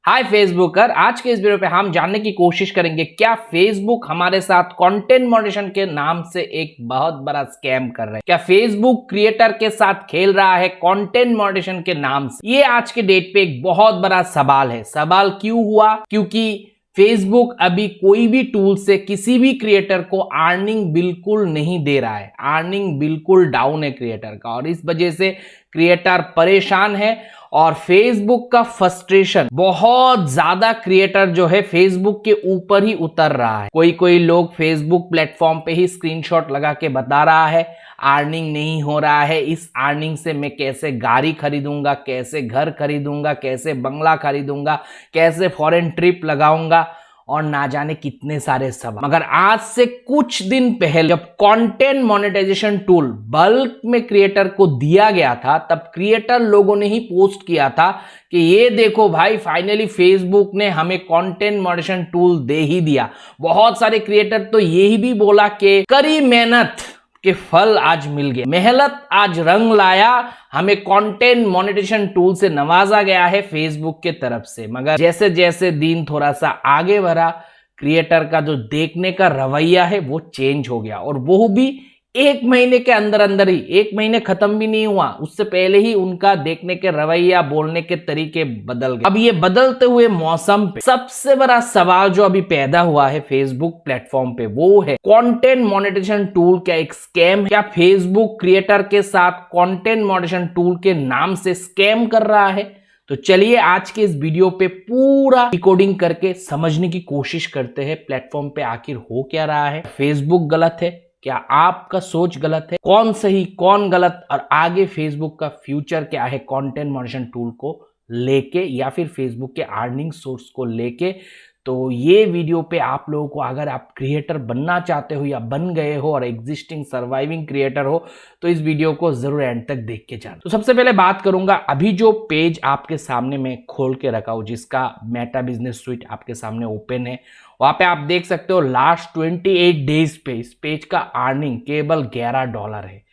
हाय फेसबुकर, आज के इस वीडियो पे हम जानने की कोशिश करेंगे क्या फेसबुक हमारे साथ कंटेंट मॉडरेशन के नाम से एक बहुत बड़ा स्कैम कर रहा है। क्या फेसबुक क्रिएटर के साथ खेल रहा है कंटेंट मॉडरेशन के नाम से। ये आज के डेट पे एक बहुत बड़ा सवाल है। सवाल क्यों हुआ? क्योंकि फेसबुक अभी कोई भी टूल से किसी भी क्रिएटर को अर्निंग बिल्कुल नहीं दे रहा है। अर्निंग बिल्कुल डाउन है क्रिएटर का, और इस वजह से क्रिएटर परेशान है और फेसबुक का फ्रस्ट्रेशन बहुत ज्यादा क्रिएटर जो है फेसबुक के ऊपर ही उतर रहा है। कोई कोई लोग फेसबुक प्लेटफॉर्म पे ही स्क्रीनशॉट लगा के बता रहा है अर्निंग नहीं हो रहा है, इस अर्निंग से मैं कैसे गाड़ी खरीदूंगा, कैसे घर खरीदूंगा, कैसे बंगला खरीदूंगा, कैसे फॉरेन ट्रिप लगाऊंगा और ना जाने कितने सारे सवाल। मगर आज से कुछ दिन पहले जब कंटेंट मोनेटाइजेशन टूल बल्क में क्रिएटर को दिया गया था, तब क्रिएटर लोगों ने ही पोस्ट किया था कि ये देखो भाई, फाइनली फेसबुक ने हमें कंटेंट मोनेटाइजेशन टूल दे ही दिया। बहुत सारे क्रिएटर तो यही भी बोला कि कड़ी मेहनत के फल आज मिल गए, मेहनत आज रंग लाया, हमें कंटेंट मोनेटाइजेशन टूल से नवाजा गया है फेसबुक के तरफ से। मगर जैसे जैसे दिन थोड़ा सा आगे बढ़ा, क्रिएटर का जो देखने का रवैया है वो चेंज हो गया, और वो भी एक महीने के अंदर अंदर ही। एक महीने खत्म भी नहीं हुआ, उससे पहले ही उनका देखने के रवैया, बोलने के तरीके बदल गए। अब ये बदलते हुए मौसम पे सबसे बड़ा सवाल जो अभी पैदा हुआ है फेसबुक प्लेटफॉर्म पे, वो है कंटेंट मोनेटाइजेशन टूल क्या एक स्कैम है? क्या फेसबुक क्रिएटर के साथ कंटेंट मोनेटाइजेशन टूल के नाम से स्कैम कर रहा है? तो चलिए आज के इस वीडियो पे पूरा डिकोडिंग करके समझने की कोशिश करते हैं प्लेटफॉर्म पे आखिर हो क्या रहा है। फेसबुक गलत है क्या? आपका सोच गलत है? कौन सही कौन गलत, और आगे फेसबुक का फ्यूचर क्या है कंटेंट मॉडरेशन टूल को लेके, या फिर फेसबुक के अर्निंग सोर्स को लेके। तो ये वीडियो पे आप लोगों को, अगर आप क्रिएटर बनना चाहते हो या बन गए हो और एग्जिस्टिंग सर्वाइविंग क्रिएटर हो, तो इस वीडियो को जरूर एंड तक देख के जाना। तो सबसे पहले बात करूंगा, अभी जो पेज आपके सामने मैं खोल के रखा हूं, जिसका मेटा बिजनेस स्वीट आपके सामने ओपन है, वहां पे आप देख सकते हो लास्ट 28 डेज पे इस पेज का अर्निंग केवल $11 है।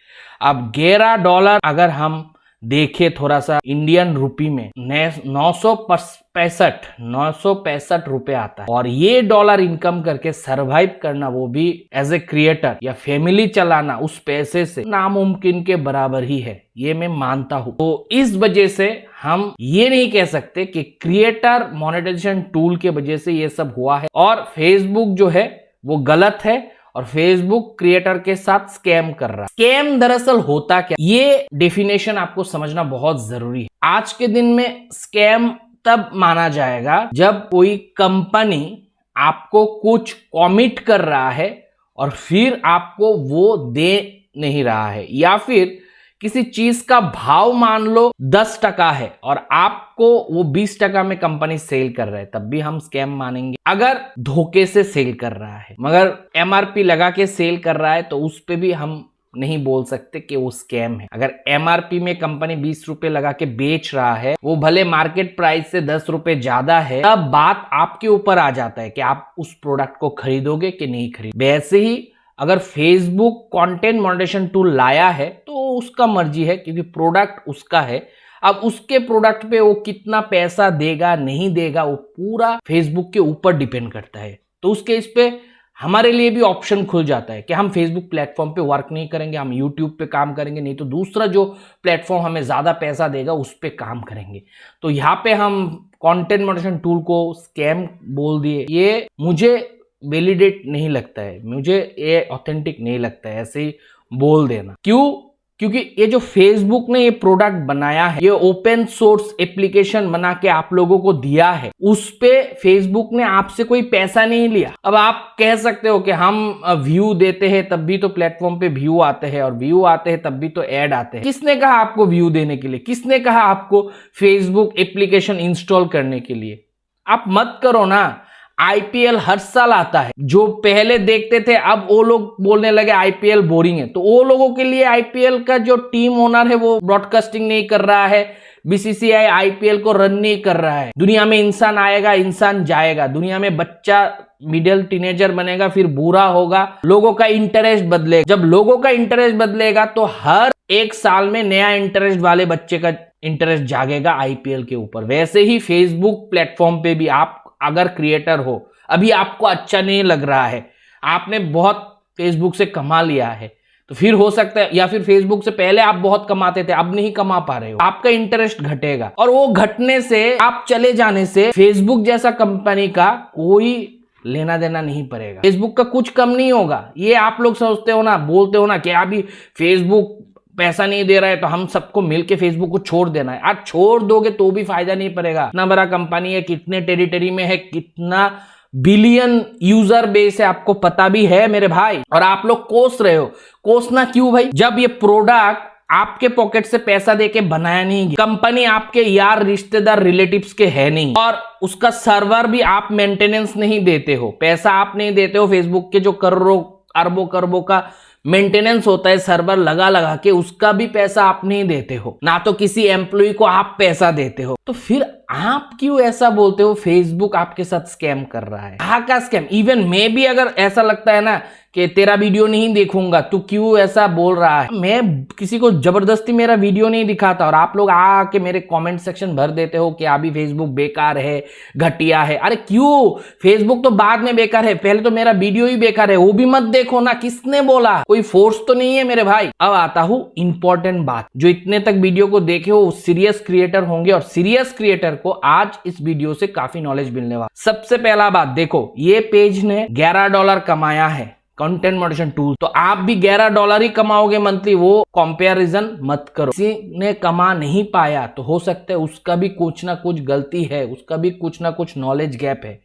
अब $11 अगर हम देखे थोड़ा सा इंडियन रुपी में, 965 रुपए आता है, और ये डॉलर इनकम करके सरवाइव करना, वो भी एज ए क्रिएटर या फैमिली चलाना उस पैसे से, नामुमकिन के बराबर ही है, ये मैं मानता हूं। तो इस वजह से हम ये नहीं कह सकते कि क्रिएटर मोनेटाइजेशन टूल के वजह से ये सब हुआ है और फेसबुक जो है वो गलत है और फेसबुक क्रिएटर के साथ स्कैम कर रहा है। स्कैम दरअसल होता क्या, ये डेफिनेशन आपको समझना बहुत जरूरी है। आज के दिन में स्कैम तब माना जाएगा जब कोई कंपनी आपको कुछ कमिट कर रहा है और फिर आपको वो दे नहीं रहा है, या फिर किसी चीज का भाव मान लो 10% है और आपको वो 20% में कंपनी सेल कर रहा है, तब भी हम स्कैम मानेंगे। अगर धोखे से सेल कर रहा है मगर एमआरपी लगा के सेल कर रहा है, तो उस पे भी हम नहीं बोल सकते कि वो स्कैम है। अगर एमआरपी में कंपनी 20 रुपए लगा के बेच रहा है, वो भले मार्केट प्राइस से 10 रुपए ज्यादा है, तब बात आपके ऊपर आ जाता है कि आप उस प्रोडक्ट को खरीदोगे कि नहीं खरीदोगे। वैसे ही अगर फेसबुक कंटेंट मोनेटाइजेशन टूल लाया है तो उसका मर्जी है, क्योंकि प्रोडक्ट उसका है। अब उसके प्रोडक्ट पे वो कितना पैसा देगा नहीं देगा, वो पूरा फेसबुक के ऊपर डिपेंड करता है। तो उस केस पे हमारे लिए भी ऑप्शन खुल जाता है कि हम फेसबुक प्लेटफॉर्म पे वर्क नहीं करेंगे, हम यूट्यूब पे काम करेंगे, नहीं तो दूसरा जो प्लेटफॉर्म हमें ज्यादा पैसा देगा उस पे काम करेंगे। तो यहाँ पे हम कंटेंट मोनेटाइजेशन टूल को स्कैम बोल दिए, ये मुझे वैलिडेट नहीं लगता है, मुझे ये ऑथेंटिक नहीं लगता है ऐसे ही बोल देना। क्यों? क्योंकि ये जो फेसबुक ने ये प्रोडक्ट बनाया है, ये ओपन सोर्स एप्लीकेशन बना के आप लोगों को दिया है, उस पे फेसबुक ने आपसे कोई पैसा नहीं लिया। अब आप कह सकते हो कि हम व्यू देते हैं तब भी तो प्लेटफॉर्म पे व्यू आते हैं, और व्यू आते हैं तब भी तो ऐड आते हैं। किसने कहा आपको व्यू देने के लिए? किसने कहा आपको फेसबुक एप्लीकेशन इंस्टॉल करने के लिए? आप मत करो ना। आईपीएल हर साल आता है। जो पहले देखते थे अब वो लोग बोलने लगे आईपीएल बोरिंग है, तो वो लोगों के लिए आईपीएल का जो टीम ओनर है वो ब्रॉडकास्टिंग नहीं कर रहा है, बीसीसीआई आईपीएल को रन नहीं कर रहा है। दुनिया में इंसान आएगा, इंसान जाएगा, दुनिया में बच्चा मिडिल टीनेजर बनेगा, फिर बुरा होगा, लोगों का इंटरेस्ट बदलेगा। जब लोगों का इंटरेस्ट बदलेगा तो हर एक साल में नया इंटरेस्ट वाले बच्चे का इंटरेस्ट जागेगा आईपीएल के ऊपर। वैसे ही फेसबुक प्लेटफॉर्म पे भी आप अगर क्रिएटर हो, अभी आपको अच्छा नहीं लग रहा है, आपने बहुत फेसबुक से कमा लिया है, तो फिर हो सकता है, या फिर फेसबुक से पहले आप बहुत कमाते थे अब नहीं कमा पा रहे हो, आपका इंटरेस्ट घटेगा। और वो घटने से, आप चले जाने से फेसबुक जैसा कंपनी का कोई लेना देना नहीं पड़ेगा, फेसबुक का कुछ कम नहीं होगा। ये आप लोग सोचते हो ना, बोलते हो ना कि अभी फेसबुक पैसा नहीं दे रहा है तो हम सबको मिलके फेसबुक को छोड़ देना है। आज छोड़ दोगे तो भी फायदा नहीं पड़ेगा। इतना बड़ा कंपनी है, कितने टेरिटरी में है, कितना बिलियन यूजर बेस है, आपको पता भी है मेरे भाई। और आप लोग कोस रहे हो, कोसना क्यों भाई? जब ये प्रोडक्ट आपके पॉकेट से पैसा देके बनाया नहीं गया, कंपनी आपके यार रिश्तेदार रिलेटिव्स के है नहीं, और उसका सर्वर भी आप मेंटेनेंस नहीं देते हो, पैसा आप नहीं देते हो। फेसबुक के जो करोड़ों अरबों का मेंटेनेंस होता है सर्वर लगा लगा के, उसका भी पैसा आप नहीं देते हो, ना तो किसी एम्प्लॉय को आप पैसा देते हो। तो फिर आप क्यों ऐसा बोलते हो फेसबुक आपके साथ स्कैम कर रहा है? कहाँ का स्कैम? इवन मैं भी अगर ऐसा लगता है ना कि तेरा वीडियो नहीं देखूंगा, तू क्यों ऐसा बोल रहा है, मैं किसी को जबरदस्ती मेरा वीडियो नहीं दिखाता। और आप लोग आके मेरे कमेंट सेक्शन भर देते हो कि अभी फेसबुक बेकार है, घटिया है। अरे क्यों? फेसबुक तो बाद में बेकार है, पहले तो मेरा वीडियो ही बेकार है, वो भी मत देखो ना। किसने बोला? कोई फोर्स तो नहीं है मेरे भाई। अब आता हूं इंपॉर्टेंट बात, जो इतने तक वीडियो को देखे हो सीरियस क्रिएटर होंगे, और सीरियस क्रिएटर को आज इस वीडियो से काफी नॉलेज मिलने वाला। सबसे पहला बात देखो, ये पेज ने $11 कमाया है कंटेंट मॉडरेशन टूल, तो आप भी $11 ही कमाओगे मंथली। वो कंपैरिजन मत करो। किसी ने कमा नहीं पाया तो हो सकता है उसका भी कुछ ना कुछ गलती है, उसका भी कुछ ना कुछ नॉलेज गैप है।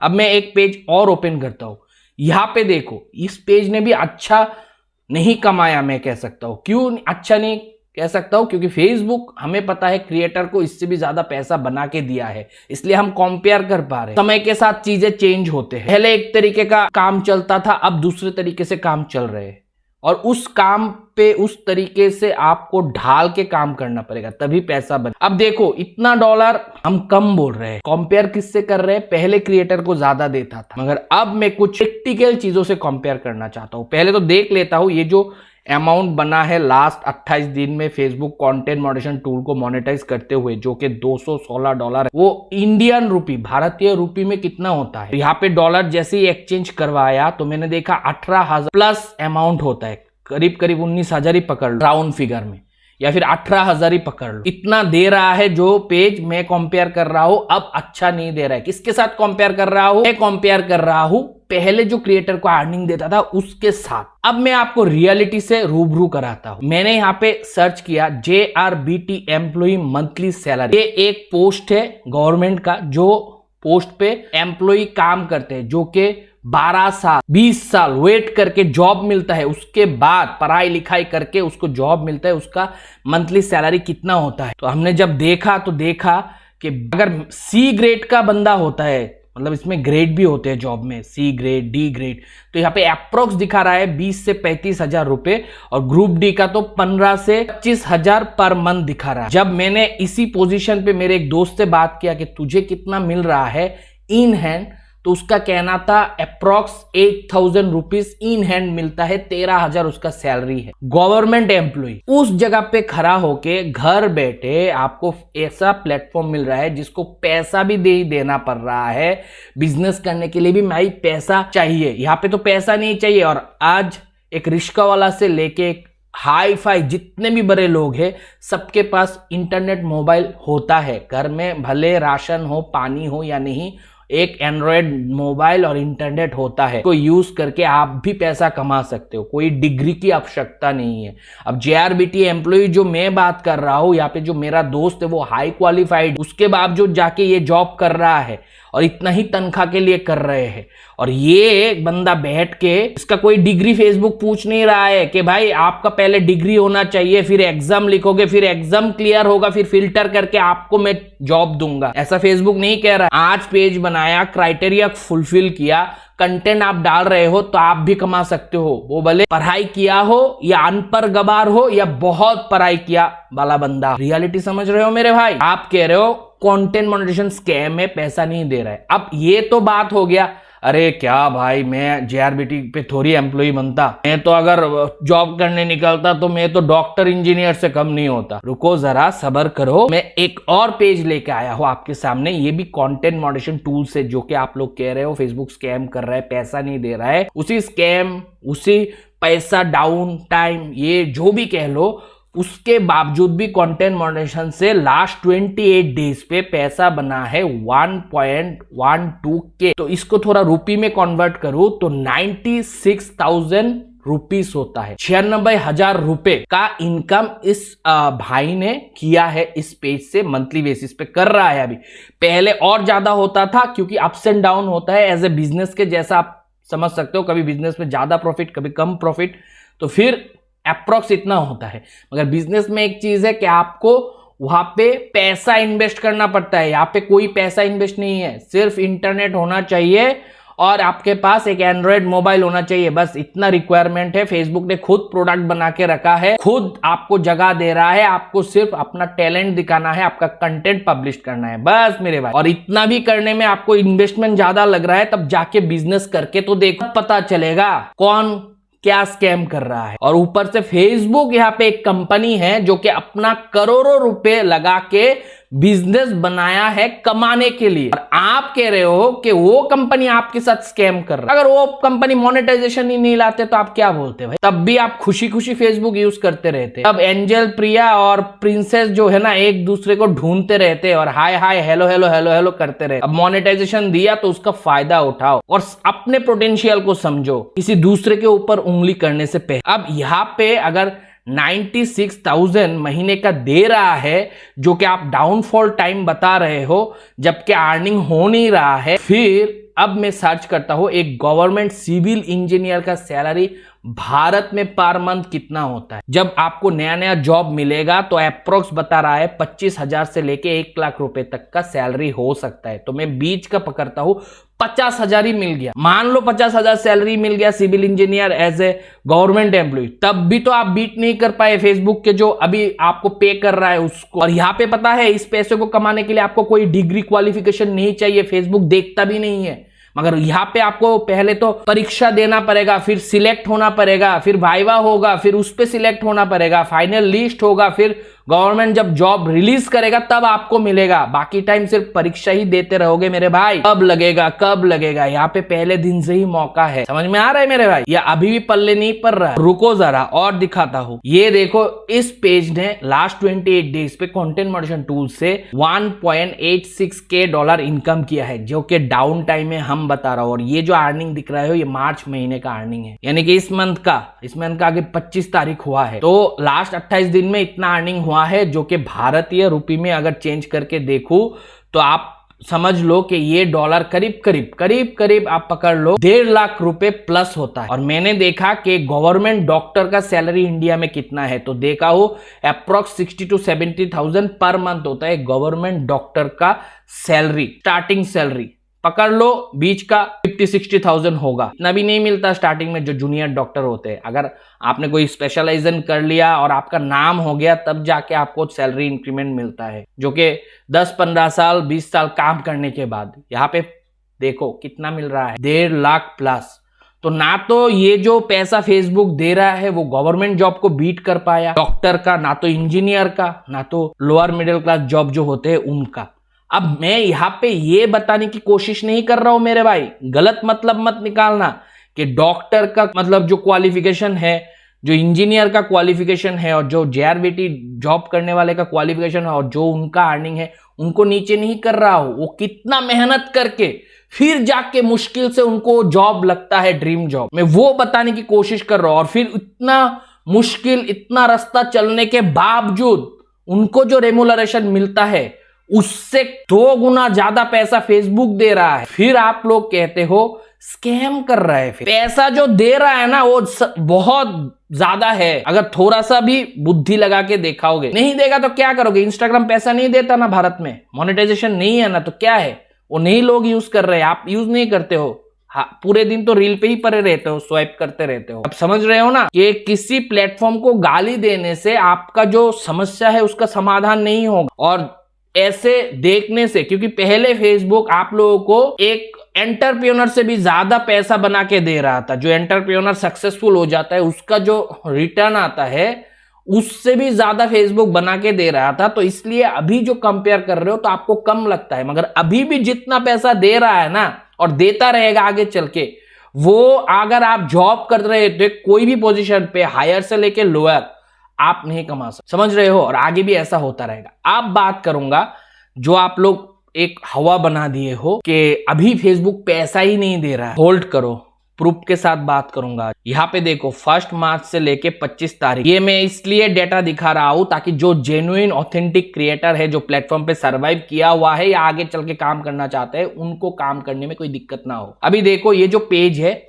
अब मैं एक पेज और ओपन करता हूं, यहां पे देखो, इस पेज ने भी अच्छा नहीं कमाया, मैं कह सकता हूं। क्यों अच्छा नहीं कह सकता हूं? क्योंकि फेसबुक, हमें पता है क्रिएटर को इससे भी ज्यादा पैसा बना के दिया है, इसलिए हम कंपेयर कर पा रहे हैं। समय के साथ चीजें चेंज होते हैं, पहले एक तरीके का काम चलता था, अब दूसरे तरीके से काम चल रहे हैं, और उस काम पे उस तरीके से आपको ढाल के काम करना पड़ेगा, तभी पैसा बने। अब देखो, इतना डॉलर हम कम बोल रहे हैं, कंपेयर किससे कर रहे हैं? पहले क्रिएटर को ज्यादा देता था, मगर अब मैं कुछ प्रैक्टिकल चीजों से कंपेयर करना चाहता हूं। पहले तो देख लेता हूं ये जो अमाउंट बना है लास्ट 28 दिन में फेसबुक कंटेंट मॉडरेशन टूल को मोनेटाइज करते हुए, जो कि $216 है। वो इंडियन रुपी, भारतीय रुपी में कितना होता है? यहाँ पे डॉलर जैसे ही एक्सचेंज करवाया तो मैंने देखा 18,000 प्लस अमाउंट होता है, करीब 19,000 ही पकड़ लो राउंड फिगर में, या फिर 18,000 ही पकड़ लो। इतना दे रहा है जो पेज मैं कंपेयर कर रहा हूं, अब अच्छा नहीं दे रहा है। किसके साथ कंपेयर कर रहा हूं? मैं कंपेयर कर रहा हूं पहले जो क्रिएटर को अर्निंग देता था उसके साथ। अब मैं आपको रियलिटी से रूबरू कराता हूं। मैंने यहाँ पे सर्च किया JRBT एम्प्लॉय मंथली सैलरी। ये एक पोस्ट है गवर्नमेंट का, जो पोस्ट पे एम्प्लॉय काम करते हैं, जो कि 12 साल 20 साल वेट करके जॉब मिलता है, उसके बाद पढ़ाई लिखाई करके उसको जॉब मिलता है, उसका मंथली सैलरी कितना होता है। तो हमने जब देखा तो देखा कि अगर C ग्रेड का बंदा होता है, मतलब इसमें ग्रेड भी होते हैं जॉब में, C ग्रेड, D ग्रेड, तो यहाँ पे अप्रोक्स दिखा रहा है 20 से 35,000 रुपए, और ग्रुप डी का तो 15 से 25,000 पर मंथ दिखा रहा है। जब मैंने इसी पोजीशन पे मेरे एक दोस्त से बात किया कि तुझे कितना मिल रहा है इन हैंड, तो उसका कहना था अप्रोक्स 8,000 रुपीज इन हैंड मिलता है, 13,000 उसका सैलरी है, गवर्नमेंट एम्प्लॉय। उस जगह पे खड़ा होके घर बैठे आपको ऐसा प्लेटफॉर्म मिल रहा है जिसको पैसा भी देना पड़ रहा है, बिजनेस करने के लिए भी भाई पैसा चाहिए। यहाँ पे तो पैसा नहीं चाहिए, और आज एक रिक्शा वाला से लेके हाई फाई जितने भी बड़े लोग हैं, सबके पास इंटरनेट मोबाइल होता है घर में, भले राशन हो, पानी हो या नहीं, एक एंड्रॉयड मोबाइल और इंटरनेट होता है, को यूज करके आप भी पैसा कमा सकते हो। कोई डिग्री की आवश्यकता नहीं है। अब JRBT एम्प्लॉय जो मैं बात कर रहा हूं, यहाँ पे जो मेरा दोस्त है वो हाई क्वालिफाइड, उसके बावजूद जाके ये जॉब कर रहा है, और इतना ही तनख्वाह के लिए कर रहे हैं। और ये बंदा बैठ के, इसका कोई डिग्री फेसबुक पूछ नहीं रहा है कि भाई आपका पहले डिग्री होना चाहिए, फिर एग्जाम लिखोगे, फिर एग्जाम क्लियर होगा, फिर फिल्टर करके आपको मैं जॉब दूंगा, ऐसा फेसबुक नहीं कह रहा। आज पेज बनाया, क्राइटेरिया फुलफिल किया, कंटेंट आप डाल रहे हो तो आप भी कमा सकते हो। वो भले पढ़ाई किया हो या अनपढ़ गवार हो या बहुत पढ़ाई किया वाला बंदा। रियलिटी समझ रहे हो मेरे भाई? आप कह रहे हो कंटेंट मोनेटाइजेशन स्कैम है, पैसा नहीं दे रहा है। अब ये तो बात हो गया, अरे क्या भाई, मैं JRBT पे थोड़ी एम्प्लॉय बनता, मैं तो अगर जॉब करने निकलता तो मैं तो डॉक्टर इंजीनियर से कम नहीं होता। रुको जरा, सब्र करो, मैं एक और पेज लेके आया हूं आपके सामने। ये भी कंटेंट मॉडरेशन टूल से, जो कि आप लोग कह रहे हो फेसबुक स्कैम कर रहा है, पैसा नहीं दे रहा है, उसी स्कैम, उसी पैसा, डाउन टाइम, ये जो भी कह लो, उसके बावजूद भी कंटेंट मॉडरेशन से लास्ट 28 डेज पे पैसा बना है 1.12 के। तो इसको थोड़ा रुपी में कन्वर्ट करूं तो 96,000 रुपीस होता है। 96,000 रुपए का इनकम इस भाई ने किया है इस पेज से, मंथली बेसिस पे कर रहा है। अभी पहले और ज्यादा होता था, क्योंकि अप्स एंड डाउन होता है एज ए बिजनेस के जैसा, आप समझ सकते हो, कभी बिजनेस में ज्यादा प्रॉफिट, कभी कम प्रॉफिट, तो फिर अप्रोक्स इतना होता है। मगर बिजनेस में एक चीज है कि आपको वहां पे पैसा इन्वेस्ट करना पड़ता है, यहाँ पे कोई पैसा इन्वेस्ट नहीं है, सिर्फ इंटरनेट होना चाहिए और आपके पास एक एंड्रॉयड मोबाइल होना चाहिए, बस इतना रिक्वायरमेंट है। फेसबुक ने खुद प्रोडक्ट बना के रखा है, खुद आपको जगह दे रहा है, आपको सिर्फ अपना टैलेंट दिखाना है, आपका कंटेंट पब्लिश करना है, बस मेरे भाई। और इतना भी करने में आपको इन्वेस्टमेंट ज्यादा लग रहा है, तब जाके बिजनेस करके तो देखो, पता चलेगा कौन क्या स्कैम कर रहा है। और ऊपर से फेसबुक यहाँ पे एक कंपनी है जो कि अपना करोड़ों रुपए लगा के बिजनेस बनाया है कमाने के लिए, और आप कह रहे हो कि वो कंपनी आपके साथ स्कैम कर रहा है। अगर वो कंपनी मोनेटाइजेशन ही नहीं लाते तो आप क्या बोलते भाई? तब भी आप खुशी खुशी फेसबुक यूज करते रहते। अब एंजल, प्रिया और प्रिंसेस जो है ना, एक दूसरे को ढूंढते रहते और हाय हाय, हेलो हेलो हेलो हेलो करते रहे। अब मोनेटाइजेशन दिया तो उसका फायदा उठाओ और अपने पोटेंशियल को समझो, किसी दूसरे के ऊपर उंगली करने से पहले। अब यहाँ पे अगर 96,000 महीने का दे रहा है, जो कि आप डाउनफॉल टाइम बता रहे हो, जबकि अर्निंग हो नहीं रहा है, फिर अब मैं सर्च करता हूं एक गवर्नमेंट सिविल इंजीनियर का सैलरी भारत में पर मंथ कितना होता है। जब आपको नया नया जॉब मिलेगा तो अप्रोक्स बता रहा है 25,000 से लेके 1 लाख रुपए तक का सैलरी हो सकता है। तो मैं बीच का पकड़ता हूं, 50,000 ही मिल गया, मान लो 50,000 सैलरी मिल गया civil engineer as a government employ, तब भी तो आप बीट नहीं कर पाए फेसबुक के जो अभी आपको पे कर रहा है उसको। और यहाँ पे पता है, इस पैसे को कमाने के लिए आपको कोई डिग्री क्वालिफिकेशन नहीं चाहिए, फेसबुक देखता भी नहीं है। मगर यहाँ पे आपको पहले तो परीक्षा देना पड़ेगा, फिर सिलेक्ट होना पड़ेगा, फिर वाइवा होगा, फिर उस पे सिलेक्ट होना पड़ेगा, फाइनल लिस्ट होगा, फिर गवर्नमेंट जब जॉब रिलीज करेगा तब आपको मिलेगा। बाकी टाइम सिर्फ परीक्षा ही देते रहोगे मेरे भाई। कब लगेगा, कब लगेगा? यहाँ पे पहले दिन से ही मौका है, समझ में आ रहा है मेरे भाई? या अभी भी पल्ले नहीं पड़ रहा है? रुको जरा और दिखाता हूँ। ये देखो, इस पेज ने लास्ट 28 डेज पे कंटेंट मॉडरेशन टूल से 1.86 के डॉलर इनकम किया है, जो कि डाउन टाइम में हम बता रहा हूँ। और ये जो अर्निंग दिख रहा है ये मार्च महीने का अर्निंग है, यानी कि इस मंथ का आगे 25 तारीख हुआ है। तो लास्ट 28 दिन में इतना अर्निंग हुआ है, जो कि भारतीय रुपये में अगर चेंज करके देखूं तो आप समझ लो कि ये डॉलर करीब करीब आप पकड़ लो 1.5 लाख रुपए प्लस होता है। और मैंने देखा कि गवर्नमेंट डॉक्टर का सैलरी इंडिया में कितना है, तो देखा हो अप्रोक्स 60 to 70,000 पर मंथ होता है गवर्नमेंट डॉक्टर का सैलरी, स्टार्टिंग सैलरी पकड़ लो बीच का 50-60,000 होगा। इतना भी नहीं मिलता स्टार्टिंग में जो जूनियर डॉक्टर होते हैं। अगर आपने कोई स्पेशलाइजेशन कर लिया और आपका नाम हो गया तब जाके आपको सैलरी इंक्रीमेंट मिलता है, जो कि 10-15 साल 20 साल काम करने के बाद। यहाँ पे देखो कितना मिल रहा है, 1.5 लाख प्लस। तो ना तो ये जो पैसा फेसबुक दे रहा है वो गवर्नमेंट जॉब को बीट कर पाया, डॉक्टर का, ना तो इंजीनियर का, ना तो लोअर मिडिल क्लास जॉब जो होते हैं उनका। अब मैं यहाँ पे ये बताने की कोशिश नहीं कर रहा हूं मेरे भाई, गलत मतलब मत निकालना कि डॉक्टर का मतलब जो क्वालिफिकेशन है, जो इंजीनियर का क्वालिफिकेशन है, और जो JRBT जॉब करने वाले का क्वालिफिकेशन है, और जो उनका अर्निंग है, उनको नीचे नहीं कर रहा हूं। वो कितना मेहनत करके फिर जाके मुश्किल से उनको जॉब लगता है, ड्रीम जॉब, मैं वो बताने की कोशिश कर रहा हूं। और फिर इतना मुश्किल, इतना रास्ता चलने के बावजूद उनको जो रेमुनरेशन मिलता है उससे 2 गुना ज्यादा पैसा फेसबुक दे रहा है। फिर आप लोग कहते हो स्कैम कर रहा है। फिर पैसा जो दे रहा है ना वो बहुत ज्यादा है। अगर थोड़ा सा भी बुद्धि लगा के देखाओगे, नहीं देगा तो क्या करोगे? इंस्टाग्राम पैसा नहीं देता ना भारत में, मोनेटाइजेशन नहीं है ना, तो क्या है? वो नहीं लोग यूज कर रहे हैं, आप यूज नहीं करते हो। हाँ, पूरे दिन तो रील पे ही पड़े रहते हो, स्वाइप करते रहते हो। अब समझ रहे हो ना कि किसी प्लेटफॉर्म को गाली देने से आपका जो समस्या है उसका समाधान नहीं होगा। और ऐसे देखने से, क्योंकि पहले फेसबुक आप लोगों को एक एंटरप्रेन्योर से भी ज्यादा पैसा बना के दे रहा था। जो एंटरप्रेन्योर सक्सेसफुल हो जाता है उसका जो रिटर्न आता है उससे भी ज्यादा फेसबुक बना के दे रहा था। तो इसलिए अभी जो कंपेयर कर रहे हो तो आपको कम लगता है, मगर अभी भी जितना पैसा दे रहा है ना और देता रहेगा आगे चल के, वो अगर आप जॉब कर रहे थे कोई भी पोजीशन पे, हायर से लेके लोअर, आप नहीं कमा सकते। समझ रहे हो? और आगे भी ऐसा होता रहेगा। अब बात करूंगा जो आप लोग एक हवा बना दिए हो कि अभी फेसबुक पैसा ही नहीं दे रहा है। होल्ड करो, प्रूफ के साथ बात करूंगा। यहाँ पे देखो 1 मार्च से लेके 25 तारीख, ये मैं इसलिए डेटा दिखा रहा हूं ताकि जो जेन्युइन ऑथेंटिक क्रिएटर है, जो प्लेटफॉर्म पे सरवाइव किया हुआ है या आगे चल के काम करना चाहते हैं, उनको काम करने में कोई दिक्कत ना हो। अभी देखो ये जो पेज है,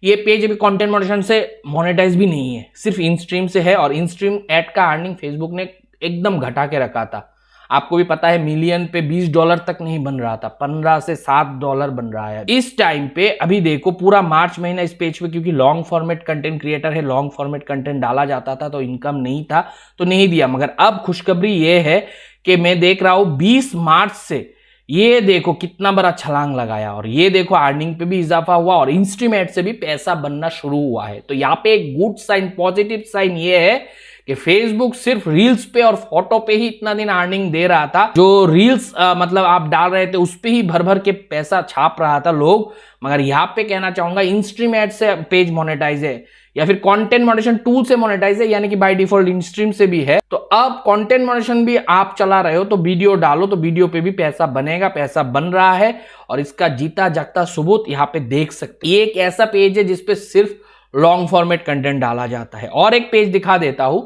ये पेज अभी कंटेंट मॉडरेशन से मोनेटाइज भी नहीं है, सिर्फ इन स्ट्रीम से है। और इन स्ट्रीम एड का अर्निंग फेसबुक ने एकदम घटा के रखा था। आपको भी पता है मिलियन पे $20 तक नहीं बन रहा था, 15 से $7 बन रहा है इस टाइम पे। अभी देखो पूरा मार्च महीना इस पेज पे, क्योंकि लॉन्ग फॉर्मेट कंटेंट क्रिएटर है, लॉन्ग फॉर्मेट कंटेंट डाला जाता था तो इनकम नहीं था तो नहीं दिया। मगर अब खुशखबरी ये है कि मैं देख रहा हूं 20 मार्च से ये देखो कितना बड़ा छलांग लगाया, और ये देखो अर्निंग पे भी इजाफा हुआ और इंस्ट्रीम एड से भी पैसा बनना शुरू हुआ है। तो यहाँ पे एक गुड साइन, पॉजिटिव साइन ये है कि फेसबुक सिर्फ रील्स पे और फोटो पे ही इतना दिन अर्निंग दे रहा था। जो रील्स मतलब आप डाल रहे थे उस पे ही भर भर के पैसा छाप रहा था लोग। मगर यहाँ पे कहना चाहूंगा इंस्ट्रीम एड से पेज मोनेटाइज है या फिर कंटेंट मॉडरेशन टूल से मोनेटाइज है, यानी कि बाय डिफॉल्ट इंस्ट्रीम से भी है। तो अब कंटेंट मॉडरेशन भी आप चला रहे हो तो वीडियो डालो तो वीडियो पे भी पैसा बनेगा, पैसा बन रहा है। और इसका जीता जागता सबूत यहाँ पे देख सकते। ये एक ऐसा पेज है जिसपे सिर्फ लॉन्ग फॉर्मेट कंटेंट डाला जाता है। और एक पेज दिखा देता हूं,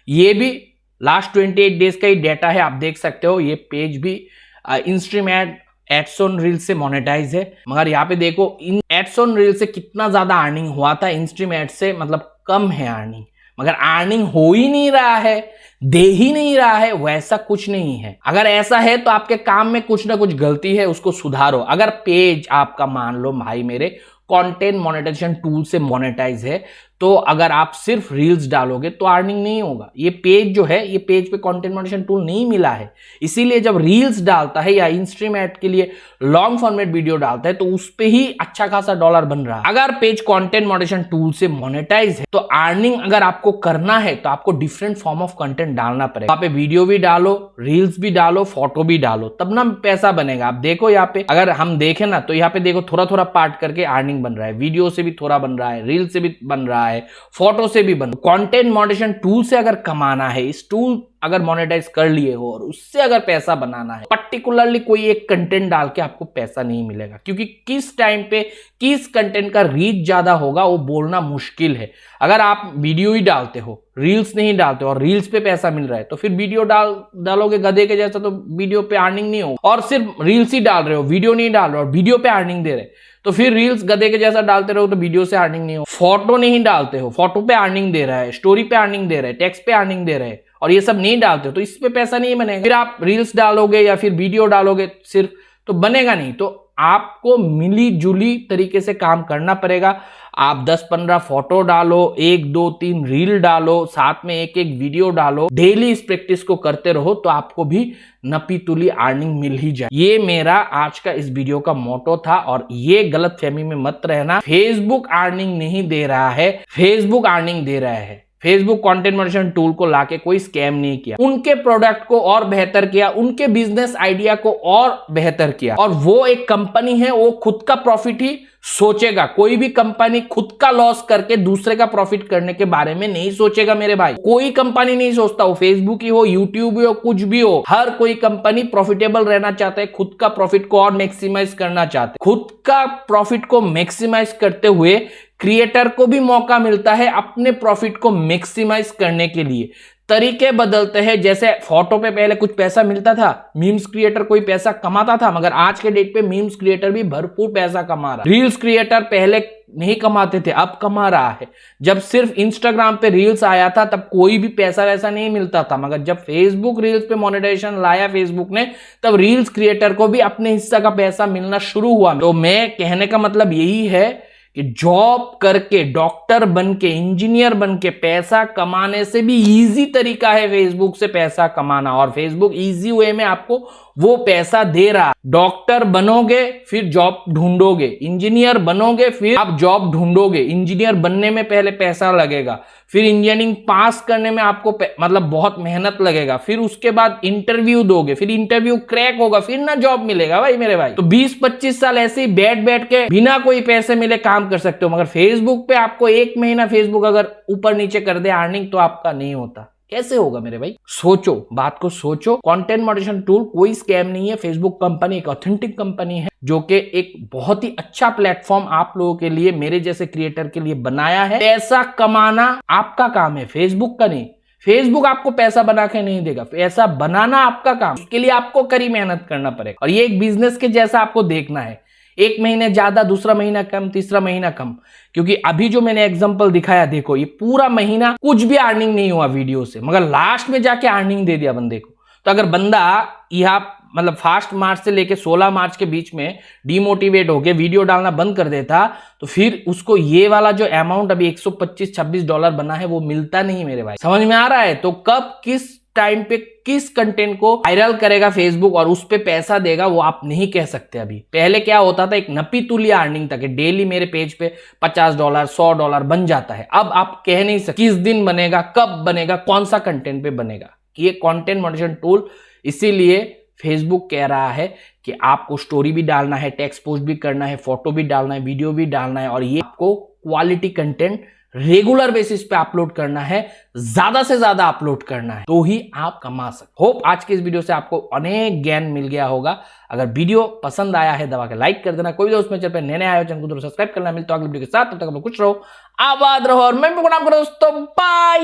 ये भी लास्ट 28 डेज का ही डेटा है, आप देख सकते हो। ये पेज भी इंस्ट्रीम एड्स ऑन रील से मोनेटाइज है। मगर यहाँ पे देखो इन एड्स ऑन रील से कितना ज्यादा अर्निंग हुआ था, इंस्ट्रीम एड से मतलब कम है अर्निंग। मगर अर्निंग हो ही नहीं रहा है, दे ही नहीं रहा है, वैसा कुछ नहीं है। अगर ऐसा है तो आपके काम में कुछ ना कुछ गलती है, उसको सुधारो। अगर पेज आपका मान लो भाई मेरे कंटेंट मोनेटाइजेशन टूल से मोनेटाइज है, तो अगर आप सिर्फ रील्स डालोगे तो अर्निंग नहीं होगा। ये पेज जो है, ये पेज पे कंटेंट मोनेटाइजेशन टूल नहीं मिला है, इसीलिए जब रील्स डालता है या इंस्ट्रीम एड के लिए लॉन्ग फॉर्मेट वीडियो डालता है तो उस पे ही अच्छा खासा डॉलर बन रहा है। अगर पेज कंटेंट मोनेटाइजेशन टूल से मोनेटाइज है तो अर्निंग अगर आपको करना है तो आपको डिफरेंट फॉर्म ऑफ कंटेंट डालना पड़ेगा। वहां पे वीडियो भी डालो, रील्स भी डालो, फोटो भी डालो, तब ना पैसा बनेगा। आप देखो यहाँ पे, अगर हम देखें ना तो यहाँ पे देखो थोड़ा थोड़ा पार्ट करके अर्निंग बन रहा है। वीडियो से भी थोड़ा बन रहा है, रील से भी बन रहा है, फोटो से भी बन। कंटेंट मॉडरेशन टूल से अगर कमाना है, इस टूल अगर मोनेटाइज कर लिए हो और उससे अगर पैसा बनाना है, पर्टिकुलरली कोई एक कंटेंट डाल के आपको पैसा नहीं मिलेगा, क्योंकि किस टाइम पे किस कंटेंट का रीच ज्यादा होगा वो बोलना मुश्किल है। अगर आप वीडियो ही डालते हो, रील्स नहीं डालते हो और रील्स पे पैसा मिल रहा है तो फिर वीडियो डालोगे गधे के जैसा, तो वीडियो पे अर्निंग नहीं हो। और सिर्फ रील्स ही डाल रहे हो, वीडियो नहीं डाल रहे हो और वीडियो पे अर्निंग दे रहे तो फिर रील्स गधे के जैसा डालते रहो तो वीडियो से अर्निंग नहीं हो। फोटो नहीं डालते हो, फोटो पे अर्निंग दे रहा है, स्टोरी पे अर्निंग दे रहा है, टेक्स्ट पे अर्निंग दे रहे हैं और ये सब नहीं डालते हो तो इस पे पैसा नहीं बनेगा। फिर आप रील्स डालोगे या फिर वीडियो डालोगे सिर्फ तो बनेगा नहीं। तो आपको मिली जुली तरीके से काम करना पड़ेगा। आप 10-15 फोटो डालो, 1-2-3 रील डालो, साथ में एक एक वीडियो डालो, डेली इस प्रैक्टिस को करते रहो तो आपको भी नपी तुली अर्निंग मिल ही जाए। ये मेरा आज का इस वीडियो का मोटो था। और ये गलत फहमी में मत रहना, फेसबुक अर्निंग नहीं दे रहा है, फेसबुक अर्निंग दे रहा है। फेसबुक कंटेंट मॉडरेशन टूल को लाके कोई स्कैम नहीं किया, उनके प्रोडक्ट को और बेहतर किया, उनके बिजनेस आइडिया को और बेहतर किया। और वो एक कंपनी है, वो खुद का प्रॉफिट ही सोचेगा। कोई भी कंपनी खुद का लॉस करके दूसरे का प्रॉफिट करने के बारे में नहीं सोचेगा मेरे भाई। कोई कंपनी नहीं सोचता, हो फेसबुक ही हो, यूट्यूब ही हो, कुछ भी हो, हर कोई कंपनी प्रॉफिटेबल रहना चाहता है, खुद का प्रॉफिट को और मैक्सिमाइज करना चाहते हैं। खुद का प्रॉफिट को मैक्सिमाइज करते हुए क्रिएटर को भी मौका मिलता है अपने प्रॉफिट को मैक्सिमाइज करने के लिए। तरीके बदलते हैं। जैसे फोटो पे पहले कुछ पैसा मिलता था, मीम्स क्रिएटर कोई पैसा कमाता था, मगर आज के डेट पे मीम्स क्रिएटर भी भरपूर पैसा कमा रहा है। रील्स क्रिएटर पहले नहीं कमाते थे, अब कमा रहा है। जब सिर्फ इंस्टाग्राम पे रील्स आया था तब कोई भी पैसा वैसा नहीं मिलता था, मगर जब फेसबुक रील्स पे मोनेटाइजेशन लाया फेसबुक ने, तब रील्स क्रिएटर को भी अपने हिस्सा का पैसा मिलना शुरू हुआ। तो मैं कहने का मतलब यही है कि जॉब करके, डॉक्टर बन के, इंजीनियर बन के पैसा कमाने से भी इजी तरीका है फेसबुक से पैसा कमाना, और फेसबुक इजी वे में आपको वो पैसा दे रहा। डॉक्टर बनोगे फिर जॉब ढूंढोगे, इंजीनियर बनोगे फिर आप जॉब ढूंढोगे। इंजीनियर बनने में पहले पैसा लगेगा, फिर इंजीनियरिंग पास करने में आपको मतलब बहुत मेहनत लगेगा, फिर उसके बाद इंटरव्यू दोगे, फिर इंटरव्यू क्रैक होगा, फिर ना जॉब मिलेगा भाई मेरे भाई। तो 20-25 साल ऐसे ही बैठ बैठ के बिना कोई पैसे मिले काम कर सकते हो, मगर फेसबुक पे आपको 1 महीना फेसबुक अगर ऊपर नीचे कर दे अर्निंग तो आपका नहीं होता। कैसे होगा मेरे भाई? सोचो, बात को सोचो। कंटेंट मॉडरेशन टूल कोई स्कैम नहीं है। फेसबुक कंपनी एक ऑथेंटिक कंपनी है जो कि एक बहुत ही अच्छा प्लेटफॉर्म आप लोगों के लिए, मेरे जैसे क्रिएटर के लिए बनाया है। पैसा कमाना आपका काम है, फेसबुक का नहीं। फेसबुक आपको पैसा बना के नहीं देगा, पैसा बनाना आपका काम। उसके लिए आपको कड़ी मेहनत करना पड़ेगा, और ये एक बिजनेस के जैसा आपको देखना है। 1 महीने ज्यादा, दूसरा महीना कम, तीसरा महीना कम। क्योंकि अभी जो मैंने एग्जांपल दिखाया, देखो ये पूरा महीना कुछ भी अर्निंग नहीं हुआ वीडियो से, मगर लास्ट में जाके अर्निंग दे दिया बंदे को। तो अगर बंदा यहाँ मतलब फास्ट मार्च से लेके 16 मार्च के बीच में डिमोटिवेट होके वीडियो डालना बंद कर देता, तो फिर उसको ये वाला जो अमाउंट अभी $125-26 बना है वो मिलता नहीं मेरे भाई। समझ में आ रहा है? तो कब किस टाइम पे किस कंटेंट को वायरल करेगा फेसबुक और उस पे पैसा देगा वो आप नहीं कह सकते। अभी पहले क्या होता था, एक नपी तुलिया अर्निंग था कि डेली मेरे पेज पे $50 $100 बन जाता है। अब आप कह नहीं सकते किस दिन बनेगा, कब बनेगा, कौन सा कंटेंट पे बनेगा। ये कंटेंट मॉडरेशन टूल इसीलिए फेसबुक कह रहा है कि आपको स्टोरी भी डालना है, टेक्स्ट पोस्ट भी करना है, फोटो भी डालना है, वीडियो भी डालना है, और ये आपको क्वालिटी कंटेंट रेगुलर बेसिस पे अपलोड करना है, ज्यादा से ज्यादा अपलोड करना है, तो ही आप कमा सकते। होप आज के इस वीडियो से आपको अनेक ज्ञान मिल गया होगा। अगर वीडियो पसंद आया है दबा के लाइक कर देना। कोई दोस्त में चैनल पे नए आए हो चैनल को सब्सक्राइब करना। मिलता है अगले वीडियो के साथ, तब तक आप लोग खुश रहो, आबाद रहो, और मैं भी प्रणाम करो दोस्तों, बाय।